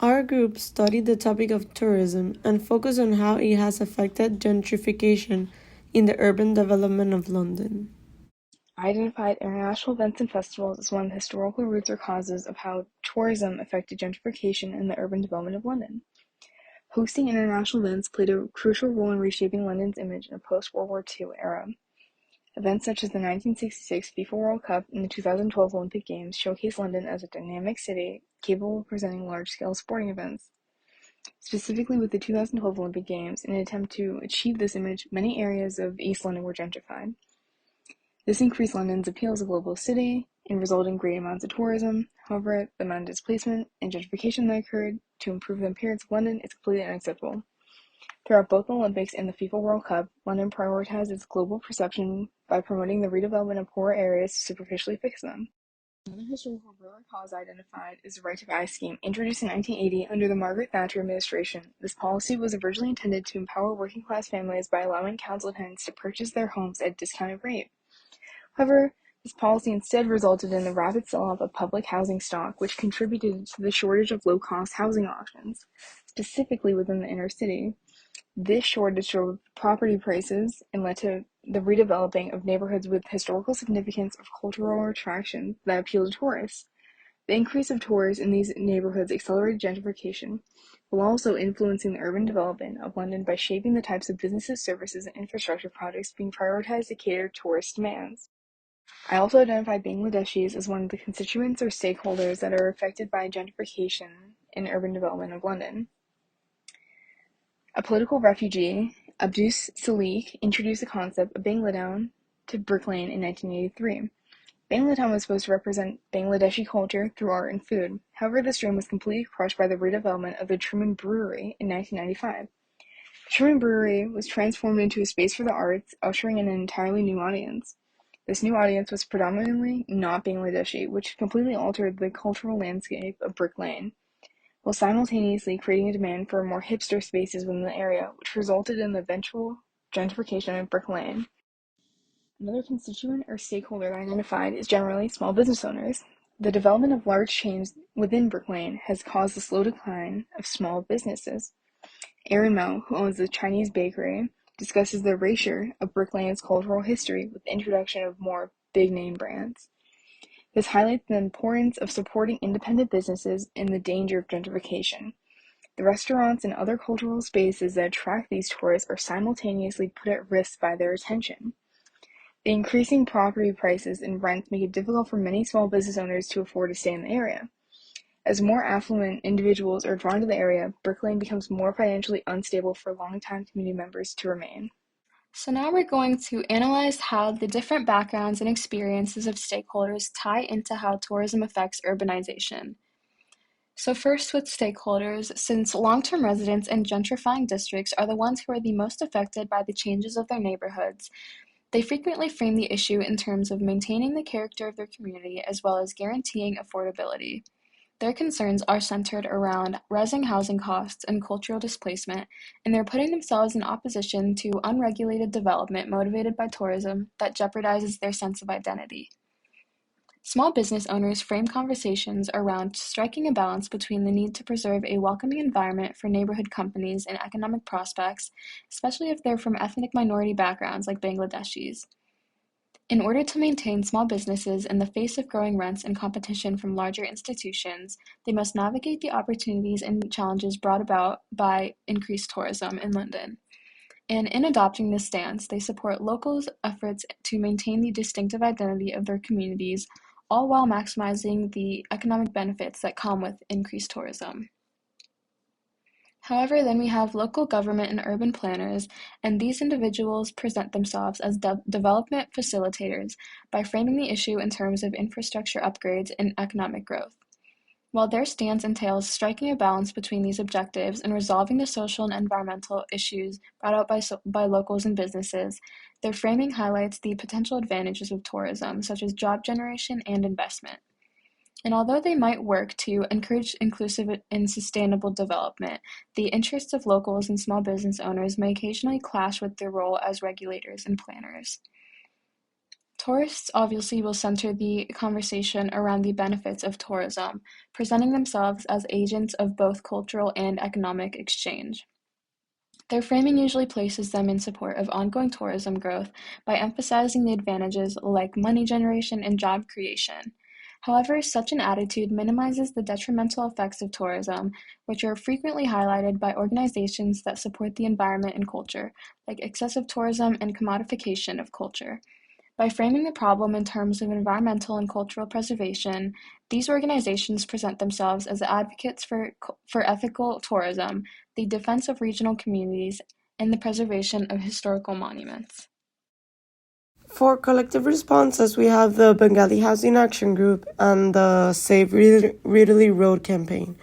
Our group studied the topic of tourism and focused on how it has affected gentrification in the urban development of London. I identified international events and festivals as one of the historical roots or causes of how tourism affected gentrification in the urban development of London. Hosting international events played a crucial role in reshaping London's image in a post-World War II era. Events such as the 1966 FIFA World Cup and the 2012 Olympic Games showcased London as a dynamic city capable of presenting large-scale sporting events. Specifically with the 2012 Olympic Games, in an attempt to achieve this image, many areas of East London were gentrified. This increased London's appeal as a global city and resulted in great amounts of tourism. However, the amount of displacement and gentrification that occurred to improve the appearance of London is completely unacceptable. Throughout both the Olympics and the FIFA World Cup, London prioritized its global perception by promoting the redevelopment of poor areas to superficially fix them. Another historical root cause identified is the Right to Buy scheme, introduced in 1980 under the Margaret Thatcher administration. This policy was originally intended to empower working-class families by allowing council tenants to purchase their homes at a discounted rate. However, this policy instead resulted in the rapid sell-off of public housing stock, which contributed to the shortage of low-cost housing options, specifically within the inner city. This shortage drove property prices and led to the redeveloping of neighborhoods with historical significance of cultural attractions that appeal to tourists. The increase of tourists in these neighborhoods accelerated gentrification, while also influencing the urban development of London by shaping the types of businesses, services, and infrastructure projects being prioritized to cater to tourist demands. I also identified Bangladeshis as one of the constituents or stakeholders that are affected by gentrification in urban development of London. A political refugee, Abdus Salik, introduced the concept of Bangladesh to Brick Lane in 1983. Bangladesh was supposed to represent Bangladeshi culture through art and food. However, this dream was completely crushed by the redevelopment of the Truman Brewery in 1995. The Truman Brewery was transformed into a space for the arts, ushering in an entirely new audience. This new audience was predominantly not Bangladeshi, which completely altered the cultural landscape of Brick Lane, while simultaneously creating a demand for more hipster spaces within the area, which resulted in the eventual gentrification of Brick Lane. Another constituent or stakeholder identified is generally small business owners. The development of large chains within Brick Lane has caused the slow decline of small businesses. Aaron Mao, who owns the Chinese bakery, discusses the erasure of Brick Lane's cultural history with the introduction of more big-name brands. This highlights the importance of supporting independent businesses and the danger of gentrification. The restaurants and other cultural spaces that attract these tourists are simultaneously put at risk by their attention. The increasing property prices and rents make it difficult for many small business owners to afford to stay in the area. As more affluent individuals are drawn to the area, Brick Lane becomes more financially unstable for long-time community members to remain. So now we're going to analyze how the different backgrounds and experiences of stakeholders tie into how tourism affects urbanization. So first with stakeholders, since long-term residents and gentrifying districts are the ones who are the most affected by the changes of their neighborhoods, they frequently frame the issue in terms of maintaining the character of their community as well as guaranteeing affordability. Their concerns are centered around rising housing costs and cultural displacement, and they're putting themselves in opposition to unregulated development motivated by tourism that jeopardizes their sense of identity. Small business owners frame conversations around striking a balance between the need to preserve a welcoming environment for neighborhood companies and economic prospects, especially if they're from ethnic minority backgrounds like Bangladeshis. In order to maintain small businesses in the face of growing rents and competition from larger institutions, they must navigate the opportunities and challenges brought about by increased tourism in London. And in adopting this stance, they support locals' efforts to maintain the distinctive identity of their communities, all while maximizing the economic benefits that come with increased tourism. However, then we have local government and urban planners, and these individuals present themselves as development facilitators by framing the issue in terms of infrastructure upgrades and economic growth. While their stance entails striking a balance between these objectives and resolving the social and environmental issues brought out by locals and businesses, their framing highlights the potential advantages of tourism, such as job generation and investment. And although they might work to encourage inclusive and sustainable development, the interests of locals and small business owners may occasionally clash with their role as regulators and planners. tourists obviously will center the conversation around the benefits of tourism, presenting themselves as agents of both cultural and economic exchange. Their framing usually places them in support of ongoing tourism growth by emphasizing the advantages like money generation and job creation. However, such an attitude minimizes the detrimental effects of tourism, which are frequently highlighted by organizations that support the environment and culture, like excessive tourism and commodification of culture. By framing the problem in terms of environmental and cultural preservation, these organizations present themselves as advocates for ethical tourism, the defense of regional communities, and the preservation of historical monuments. For collective responses, we have the Bengali Housing Action Group and the Save Ridley Road campaign.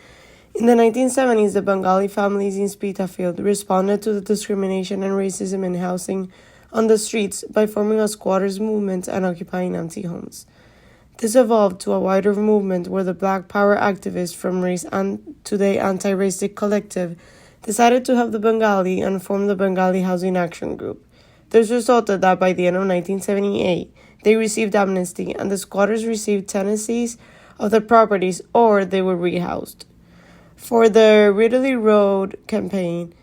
In the 1970s, the Bengali families in Spitafield responded to the discrimination and racism in housing on the streets by forming a squatters movement and occupying empty homes. This evolved to a wider movement where the Black Power activists from Race and Today Anti-Racistic Collective decided to help the Bengali and form the Bengali Housing Action Group. This resulted that by the end of 1978, they received amnesty and the squatters received tenancies of their properties or they were rehoused. For the Ridley Road campaign,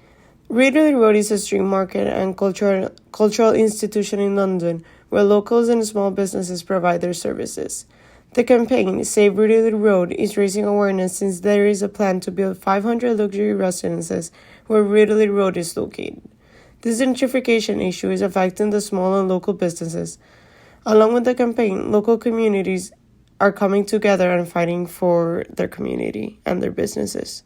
Ridley Road is a street market and cultural institution in London where locals and small businesses provide their services. The campaign, Save Ridley Road, is raising awareness since there is a plan to build 500 luxury residences where Ridley Road is located. This gentrification issue is affecting the small and local businesses. Along with the campaign, local communities are coming together and fighting for their community and their businesses.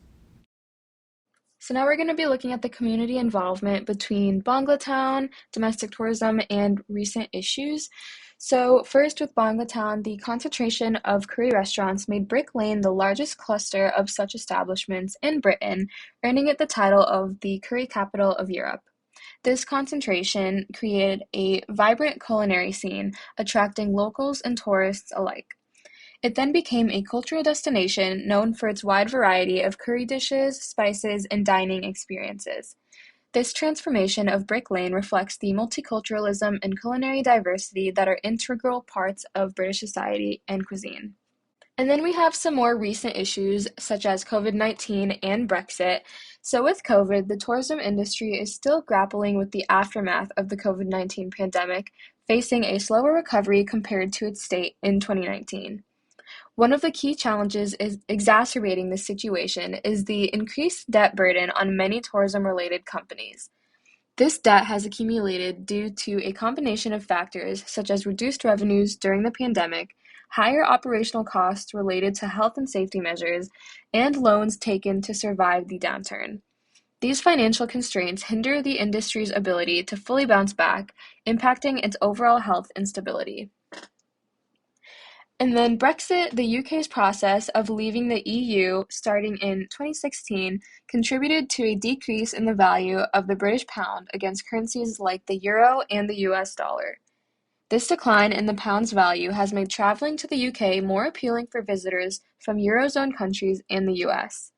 So now we're going to be looking at the community involvement between Banglatown, domestic tourism, and recent issues. So first with Banglatown, the concentration of curry restaurants made Brick Lane the largest cluster of such establishments in Britain, earning it the title of the curry capital of Europe. This concentration created a vibrant culinary scene, attracting locals and tourists alike. It then became a cultural destination known for its wide variety of curry dishes, spices, and dining experiences. This transformation of Brick Lane reflects the multiculturalism and culinary diversity that are integral parts of British society and cuisine. And then we have some more recent issues such as COVID-19 and Brexit. So with COVID, the tourism industry is still grappling with the aftermath of the COVID-19 pandemic, facing a slower recovery compared to its state in 2019. One of the key challenges is exacerbating this situation is the increased debt burden on many tourism-related companies. This debt has accumulated due to a combination of factors such as reduced revenues during the pandemic, higher operational costs related to health and safety measures, and loans taken to survive the downturn. These financial constraints hinder the industry's ability to fully bounce back, impacting its overall health and stability. And then Brexit, the UK's process of leaving the EU starting in 2016, contributed to a decrease in the value of the British pound against currencies like the euro and the US dollar. This decline in the pound's value has made traveling to the UK more appealing for visitors from Eurozone countries and the US.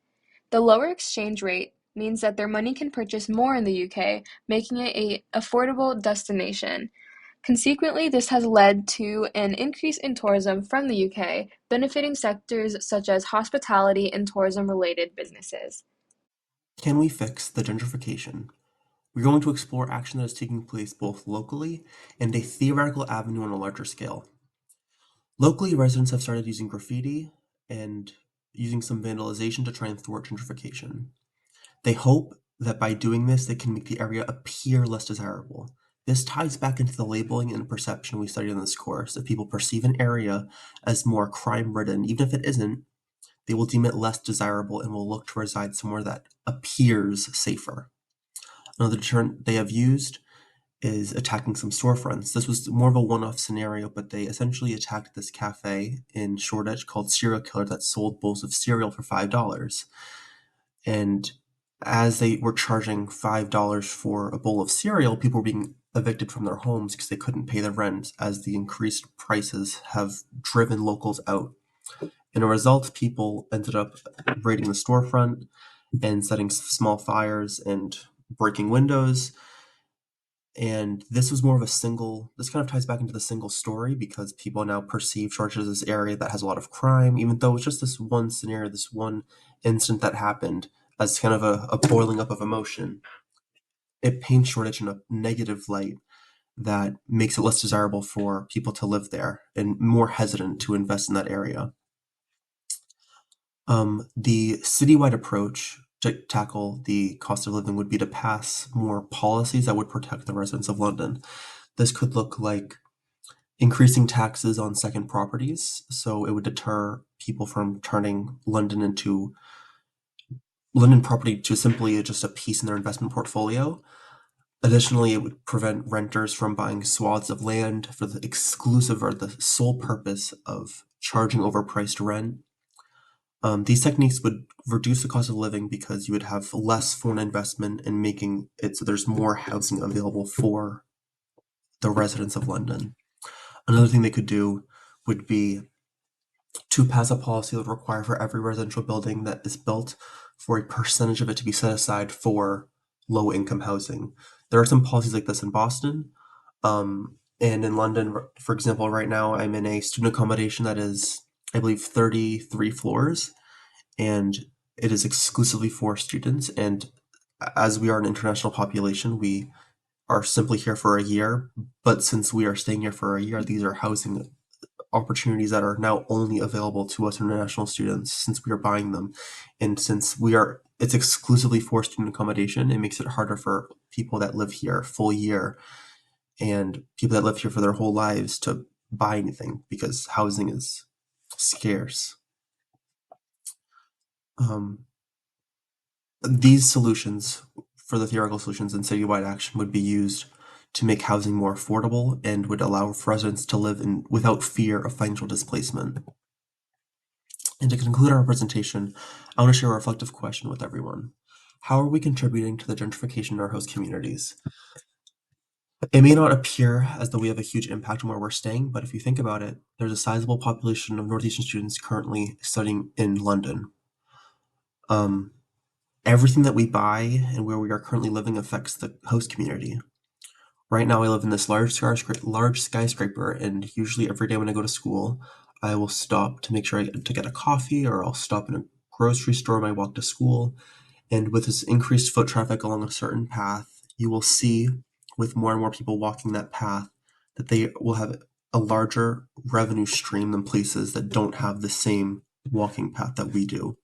The lower exchange rate means that their money can purchase more in the UK, making it an affordable destination. Consequently, this has led to an increase in tourism from the UK, benefiting sectors such as hospitality and tourism-related businesses. Can we fix the gentrification? We're going to explore action that is taking place both locally and a theoretical avenue on a larger scale. Locally, residents have started using graffiti and using some vandalization to try and thwart gentrification. They hope that by doing this, they can make the area appear less desirable. This ties back into the labeling and perception we studied in this course. If people perceive an area as more crime-ridden, even if it isn't, they will deem it less desirable and will look to reside somewhere that appears safer. Another deterrent they have used is attacking some storefronts. This was more of a one-off scenario, but they essentially attacked this cafe in Shoreditch called Serial Killer that sold bowls of cereal for $5. And as they were charging $5 for a bowl of cereal, people were being evicted from their homes because they couldn't pay the rent, as the increased prices have driven locals out. In a result, people ended up raiding the storefront and setting small fires and breaking windows. And this was more of this kind of ties back into the single story because people now perceive Shoreditch as this area that has a lot of crime, even though it's just this one scenario, this one incident that happened as kind of a boiling up of emotion. It paints Shoreditch in a negative light that makes it less desirable for people to live there and more hesitant to invest in that area. The citywide approach to tackle the cost of living would be to pass more policies that would protect the residents of London. This could look like increasing taxes on second properties, so it would deter people from turning London property to simply just a piece in their investment portfolio. Additionally, it would prevent renters from buying swaths of land for the exclusive or the sole purpose of charging overpriced rent. These techniques would reduce the cost of living because you would have less foreign investment in making it so there's more housing available for the residents of London. Another thing they could do would be to pass a policy that would require for every residential building that is built for a percentage of it to be set aside for low income housing. There are some policies like this in Boston. And in London, for example, right now I'm in a student accommodation that is, I believe, 33 floors, and it is exclusively for students. And as we are an international population, we are simply here for a year. But since we are staying here for a year, these are housing opportunities that are now only available to us international students since we are buying them. And since it's exclusively for student accommodation, it makes it harder for people that live here full year and people that live here for their whole lives to buy anything because housing is scarce. These solutions, for the theoretical solutions in citywide action, would be used to make housing more affordable and would allow residents to live without fear of financial displacement. And to conclude our presentation, I want to share a reflective question with everyone. How are we contributing to the gentrification in our host communities? It may not appear as though we have a huge impact on where we're staying, but if you think about it, there's a sizable population of Northeastern students currently studying in London. Everything that we buy and where we are currently living affects the host community. Right now, I live in this large skyscraper, and usually every day when I go to school, I will stop to make sure to get a coffee, or I'll stop in a grocery store on my walk to school. And with this increased foot traffic along a certain path, you will see, with more and more people walking that path, that they will have a larger revenue stream than places that don't have the same walking path that we do.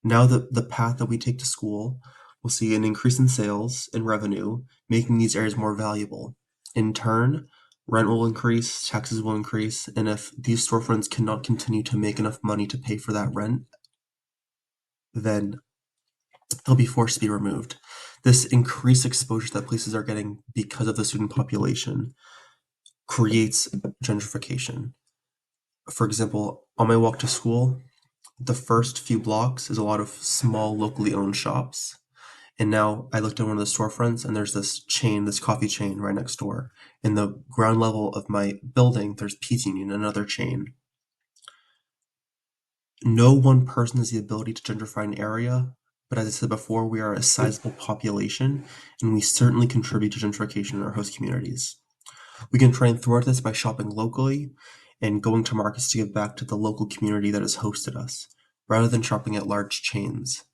Now the path that we take to school will see an increase in sales and revenue, making these areas more valuable. In turn, rent will increase, taxes will increase, and if these storefronts cannot continue to make enough money to pay for that rent, then they'll be forced to be removed. This increased exposure that places are getting because of the student population creates gentrification. For example, on my walk to school, the first few blocks is a lot of small locally owned shops. And now I looked at one of the storefronts and there's this coffee chain right next door. In the ground level of my building, there's Pizza Union, another chain. No one person has the ability to gentrify an area, but as I said before, we are a sizable population and we certainly contribute to gentrification in our host communities. We can try and thwart this by shopping locally and going to markets to give back to the local community that has hosted us, rather than shopping at large chains.